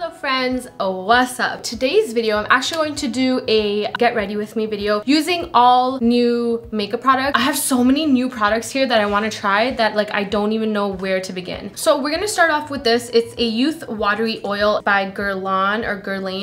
Hello friends, what's up? Today's video, I'm actually going to do a get ready with me video using all new makeup products. I have so many new products here that I want to try that like I don't even know where to begin. So we're gonna start off with this. It's a Youth Watery Oil by Guerlain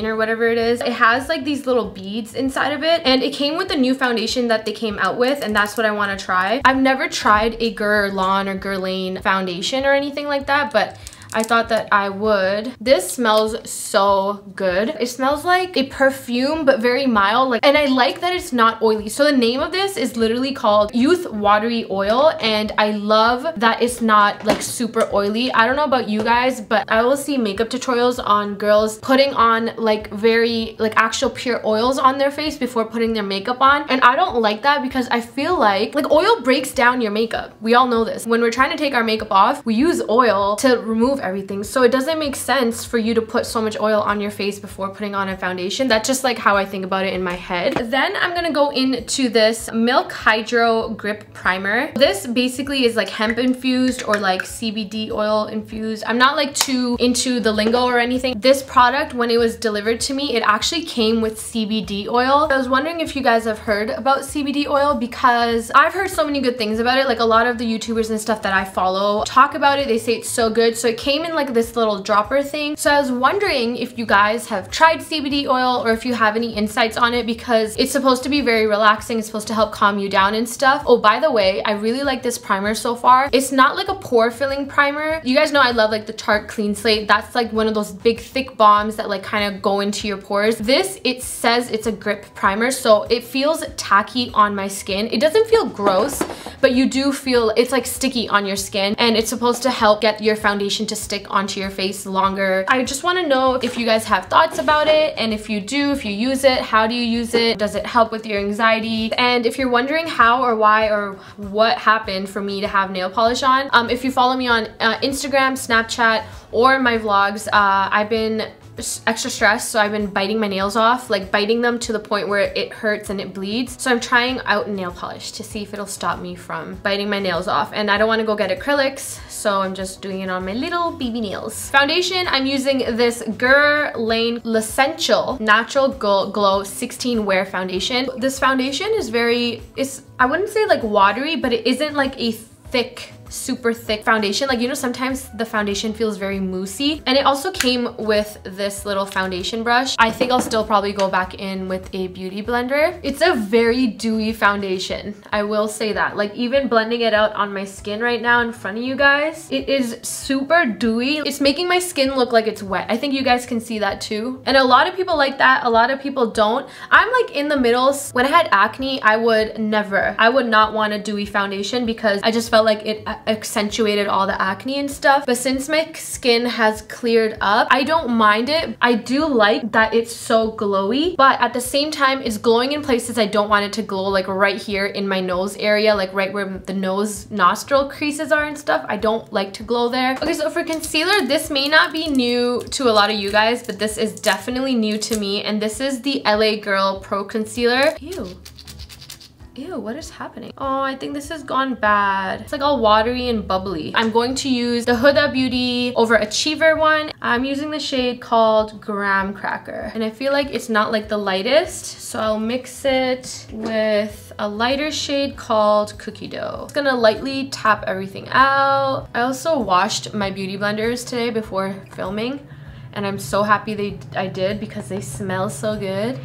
or whatever it is. It has like these little beads inside of it, and it came with the new foundation that they came out with, and that's what I want to try. I've never tried a Guerlain foundation or anything like that, but I thought that I would. This smells so good. It smells like a perfume, but very mild. And I like that it's not oily. So the name of this is literally called Youth Watery Oil, and I love that it's not like super oily. I don't know about you guys, but I will see makeup tutorials on girls putting on like very like actual pure oils on their face before putting their makeup on, and I don't like that because I feel like oil breaks down your makeup. We all know this. When we're trying to take our makeup off, we use oil to remove everything, so it doesn't make sense for you to put so much oil on your face before putting on a foundation. That's just like how I think about it in my head. Then I'm gonna go into this Milk Hydro Grip Primer. This basically is like hemp infused or like CBD oil infused. I'm not like too into the lingo or anything. This product, when it was delivered to me, it actually came with CBD oil. I was wondering if you guys have heard about CBD oil because I've heard so many good things about it. Like a lot of the YouTubers and stuff that I follow talk about it. They say it's so good. So it came in like this little dropper thing. So I was wondering if you guys have tried CBD oil or if you have any insights on it, because it's supposed to be very relaxing. It's supposed to help calm you down and stuff. Oh, by the way, I really like this primer so far. It's not like a pore filling primer. You guys know I love like the Tarte Clean Slate. That's like one of those big thick bombs that like kind of go into your pores. This, it says it's a grip primer, so it feels tacky on my skin. It doesn't feel gross, but you do feel it's like sticky on your skin, and it's supposed to help get your foundation to stick onto your face longer. I just want to know if you guys have thoughts about it, and if you do, if you use it, how do you use it? Does it help with your anxiety? And if you're wondering how or why or what happened for me to have nail polish on, if you follow me on Instagram, Snapchat, or my vlogs, I've been extra stressed, so I've been biting my nails off, like biting them to the point where it hurts and it bleeds. So I'm trying out nail polish to see if it'll stop me from biting my nails off, and I don't want to go get acrylics, so I'm just doing it on my little baby nails. Foundation, I'm using this Guerlain L'Essential Natural Glow 16 Wear Foundation. This foundation is I wouldn't say like watery, but it isn't like a thick, super thick foundation. Like, you know, sometimes the foundation feels very moussey. And it also came with this little foundation brush. I think I'll still probably go back in with a beauty blender. It's a very dewy foundation, I will say that. Like, even blending it out on my skin right now in front of you guys, it is super dewy. It's making my skin look like it's wet. I think you guys can see that too. And a lot of people like that, a lot of people don't. I'm like in the middle. When I had acne, I would not want a dewy foundation because I just felt like it accentuated all the acne and stuff. But since my skin has cleared up, I don't mind it. I do like that it's so glowy, but at the same time, it's glowing in places I don't want it to glow, like right here in my nose area, like right where the nose nostril creases are and stuff. I don't like to glow there. Okay, so for concealer, this may not be new to a lot of you guys, but this is definitely new to me, and this is the LA Girl Pro Concealer. Ew, what is happening? Oh, I think this has gone bad. It's like all watery and bubbly. I'm going to use the Huda Beauty Overachiever one. I'm using the shade called Graham Cracker, and I feel like it's not like the lightest, so I'll mix it with a lighter shade called Cookie Dough. It's gonna lightly tap everything out. I also washed my beauty blenders today before filming, and I'm so happy I did because they smell so good.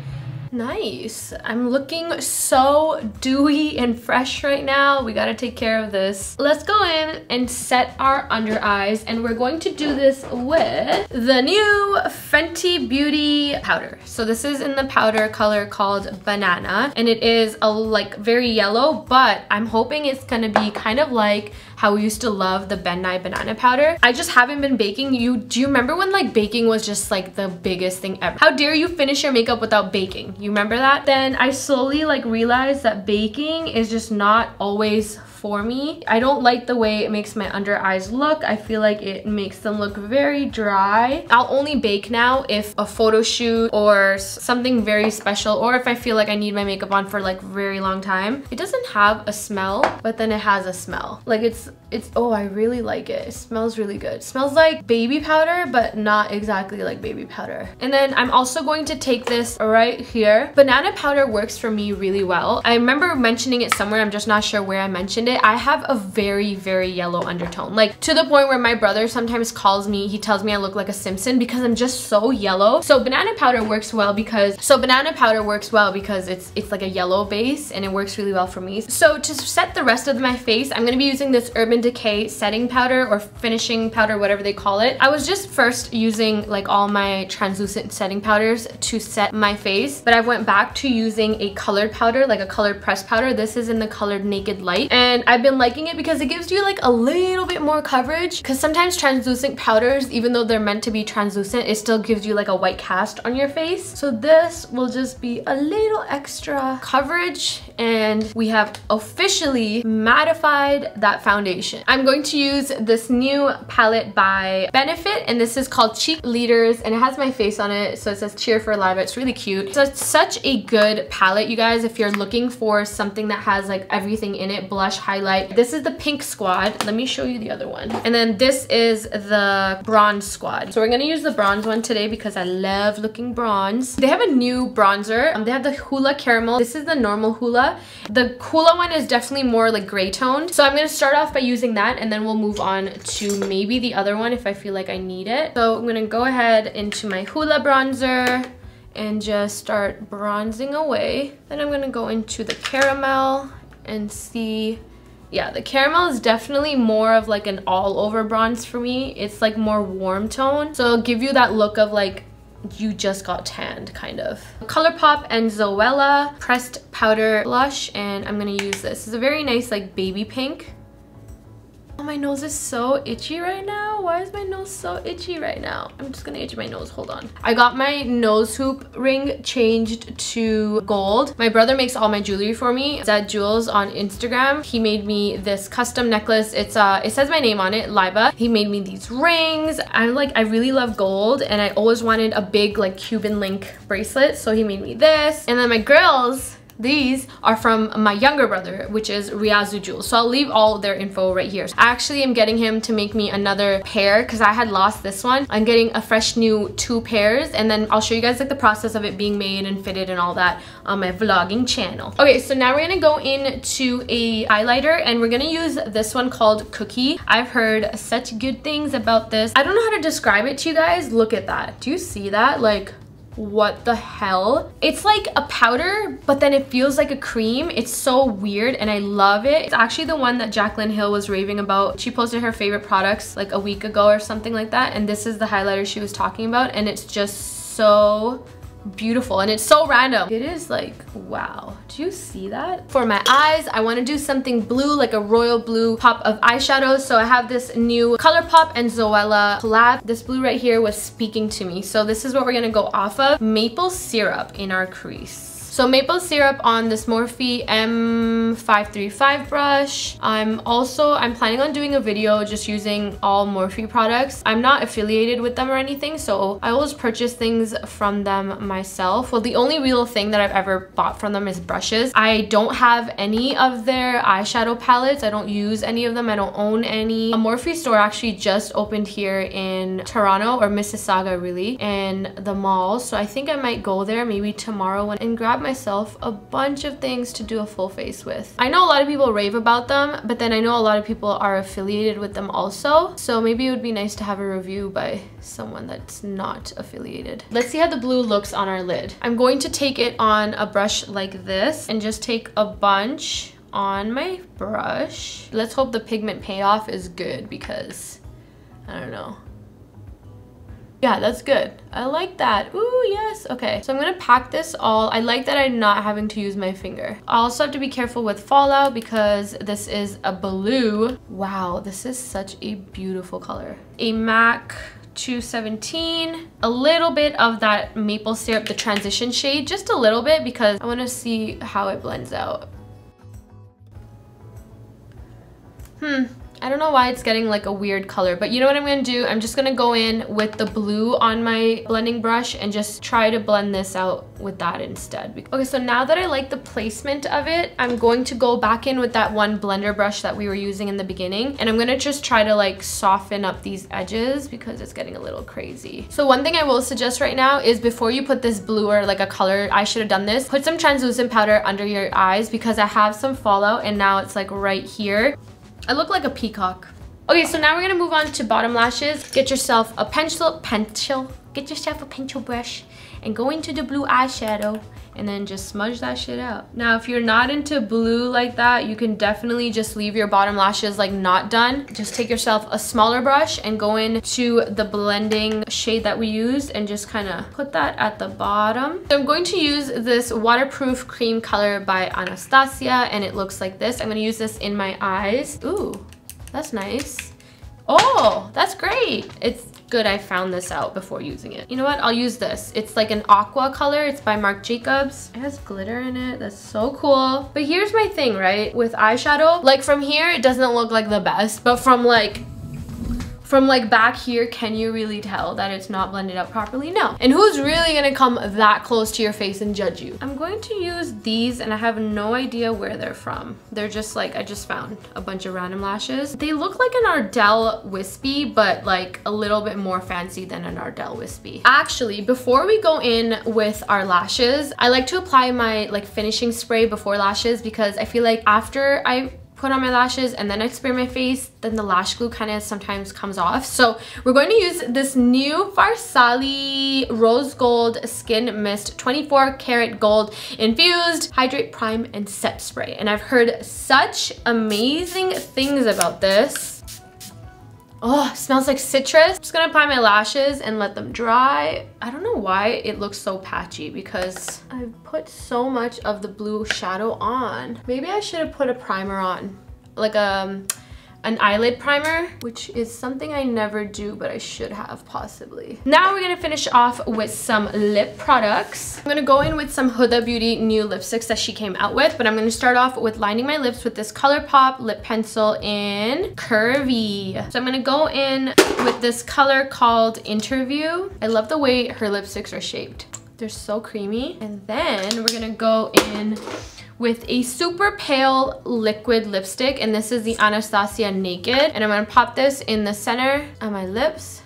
Nice. I'm looking so dewy and fresh right now. We gotta take care of this. Let's go in and set our under eyes, and we're going to do this with the new Fenty Beauty powder. So this is in the powder color called Banana, and it is a like very yellow, but I'm hoping it's gonna be kind of like how we used to love the Ben Nye banana powder. I just haven't been baking. Do you remember when like baking was just like the biggest thing ever? How dare you finish your makeup without baking? You remember that? Then I slowly like realized that baking is just not always for me. I don't like the way it makes my under eyes look. I feel like it makes them look very dry. I'll only bake now if a photo shoot or something very special, or if I feel like I need my makeup on for like a very long time. It doesn't have a smell, but then it has a smell. Like it's oh, I really like it. It smells really good. It smells like baby powder, but not exactly like baby powder. And then I'm also going to take this right here. Banana powder works for me really well. I remember mentioning it somewhere, I'm just not sure where I mentioned it. I have a very, very yellow undertone. Like to the point where my brother sometimes calls me, he tells me I look like a Simpson because I'm just so yellow. So banana powder works well because it's like a yellow base and it works really well for me. So to set the rest of my face, I'm gonna be using this Urban Decay setting powder or finishing powder, whatever they call it. I was just first using like all my translucent setting powders to set my face, but I went back to using a colored powder, like a colored pressed powder. This is in the colored Naked Light, and I've been liking it because it gives you like a little bit more coverage, because sometimes translucent powders, even though they're meant to be translucent, it still gives you like a white cast on your face. So this will just be a little extra coverage, and we have officially mattified that foundation. I'm going to use this new palette by Benefit, and this is called CHEEKLEADERS, and it has my face on it, so it says cheer for live. It's really cute. So it's such a good palette, you guys, if you're looking for something that has like everything in it, blush, highlight. This is the Pink Squad. Let me show you the other one. And then this is the Bronze Squad. So we're gonna use the bronze one today because I love looking bronze. They have a new bronzer. They have the Hoola Caramel. This is the normal Hoola. The Hoola one is definitely more like gray toned. So I'm gonna start off by using that, and then we'll move on to maybe the other one if I feel like I need it. So I'm gonna go ahead into my Hoola bronzer and just start bronzing away. Then I'm gonna go into the caramel and see. Yeah, the caramel is definitely more of like an all over bronze for me. It's like more warm tone, so it'll give you that look of like you just got tanned, kind of. Colourpop and Zoella pressed powder blush, and I'm gonna use this. It's a very nice like baby pink. Oh, my nose is so itchy right now. Why is my nose so itchy right now? I'm just gonna itch my nose, hold on. I got my nose hoop ring changed to gold. My brother makes all my jewelry for me. It's at Jewels on Instagram. He made me this custom necklace. It says my name on it, Liba. He made me these rings. I really love gold, and I always wanted a big like Cuban link bracelet, so he made me this. And then my Grillz, these are from my younger brother, which is Riazu Jewels. So I'll leave all their info right here. I actually am getting him to make me another pair because I had lost this one. I'm getting a fresh new 2 pairs, and then I'll show you guys like the process of it being made and fitted and all that on my vlogging channel. Okay, so now we're gonna go into a highlighter, and we're gonna use this one called Cookie. I've heard such good things about this. I don't know how to describe it to you guys. Look at that. Do you see that? Like, what the hell? It's like a powder, but then it feels like a cream. It's so weird, and I love it. It's actually the one that Jaclyn Hill was raving about. She posted her favorite products like a week ago or something like that, and this is the highlighter she was talking about, and it's just so beautiful, and it's so random. It is like, wow, do you see that? For my eyes, I want to do something blue, like a royal blue pop of eyeshadow. So I have this new Colourpop and Zoella collab. This blue right here was speaking to me, so this is what we're gonna go off of. Maple syrup in our crease. So maple syrup on this Morphe M535 brush. I'm planning on doing a video just using all Morphe products. I'm not affiliated with them or anything, so I always purchase things from them myself. Well, the only real thing that I've ever bought from them is brushes. I don't have any of their eyeshadow palettes. I don't use any of them. I don't own any. A Morphe store actually just opened here in Toronto, or Mississauga really, in the mall. So I think I might go there maybe tomorrow and grab myself a bunch of things to do a full face with. I know a lot of people rave about them, but then I know a lot of people are affiliated with them also, so maybe it would be nice to have a review by someone that's not affiliated. Let's see how the blue looks on our lid. I'm going to take it on a brush like this and just take a bunch on my brush. Let's hope the pigment payoff is good, because I don't know. Yeah, that's good. I like that. Ooh, yes. Okay, so I'm gonna pack this all. I like that I'm not having to use my finger. I also have to be careful with fallout because this is a blue. Wow, this is such a beautiful color. A MAC 217. A little bit of that maple syrup, the transition shade, just a little bit, because I want to see how it blends out. I don't know why it's getting like a weird color, but you know what I'm gonna do? I'm just gonna go in with the blue on my blending brush and just try to blend this out with that instead. Okay, so now that I like the placement of it, I'm going to go back in with that one blender brush that we were using in the beginning, and I'm gonna just try to like soften up these edges because it's getting a little crazy. So one thing I will suggest right now is before you put this blue or like a color, I should have done this, put some translucent powder under your eyes because I have some fallout and now it's like right here. I look like a peacock. Okay, so now we're gonna move on to bottom lashes. Get yourself a pencil brush and go into the blue eyeshadow and then just smudge that shit out. Now, if you're not into blue like that, you can definitely just leave your bottom lashes like not done. Just take yourself a smaller brush and go into the blending shade that we used and just kind of put that at the bottom. So I'm going to use this waterproof cream color by Anastasia, and it looks like this. I'm gonna use this in my eyes. Ooh, that's nice. Oh, that's great. It's good I found this out before using it. You know what? I'll use this. It's like an aqua color. It's by Marc Jacobs. It has glitter in it. That's so cool. But here's my thing, right? With eyeshadow, like from here, it doesn't look like the best, but from like back here, can you really tell that it's not blended out properly? No. And who's really gonna come that close to your face and judge you? I'm going to use these, and I have no idea where they're from. They're just like, I just found a bunch of random lashes. They look like an Ardell Wispy, but like a little bit more fancy than an Ardell Wispy. Actually, before we go in with our lashes, I like to apply my like finishing spray before lashes because I feel like after I put on my lashes and then I spray my face, then the lash glue kind of sometimes comes off. So we're going to use this new Farsali Rose Gold Skin Mist 24 karat gold infused hydrate, prime, and set spray. And I've heard such amazing things about this. Oh, it smells like citrus. I'm just gonna apply my lashes and let them dry. I don't know why it looks so patchy because I've put so much of the blue shadow on. Maybe I should have put a primer on, like an eyelid primer, which is something I never do, but I should have possibly. Now we're gonna finish off with some lip products. I'm gonna go in with some Huda Beauty new lipsticks that she came out with, but I'm gonna start off with lining my lips with this Colourpop lip pencil in Curvii. So I'm gonna go in with this color called Interview. I love the way her lipsticks are shaped. They're so creamy. And then we're gonna go in with a super pale liquid lipstick, and this is the Anastasia Naked, and I'm gonna pop this in the center of my lips.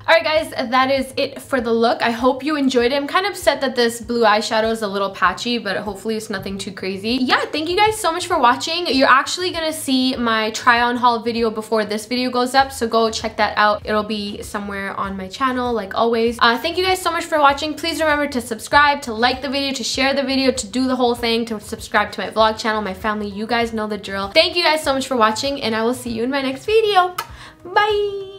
Alright guys, that is it for the look. I hope you enjoyed it. I'm kind of upset that this blue eyeshadow is a little patchy, but hopefully it's nothing too crazy. Yeah, thank you guys so much for watching. You're actually gonna see my try-on haul video before this video goes up, so go check that out. It'll be somewhere on my channel, like always. Thank you guys so much for watching. Please remember to subscribe, to like the video, to share the video, to do the whole thing, to subscribe to my vlog channel, my family. You guys know the drill. Thank you guys so much for watching, and I will see you in my next video. Bye!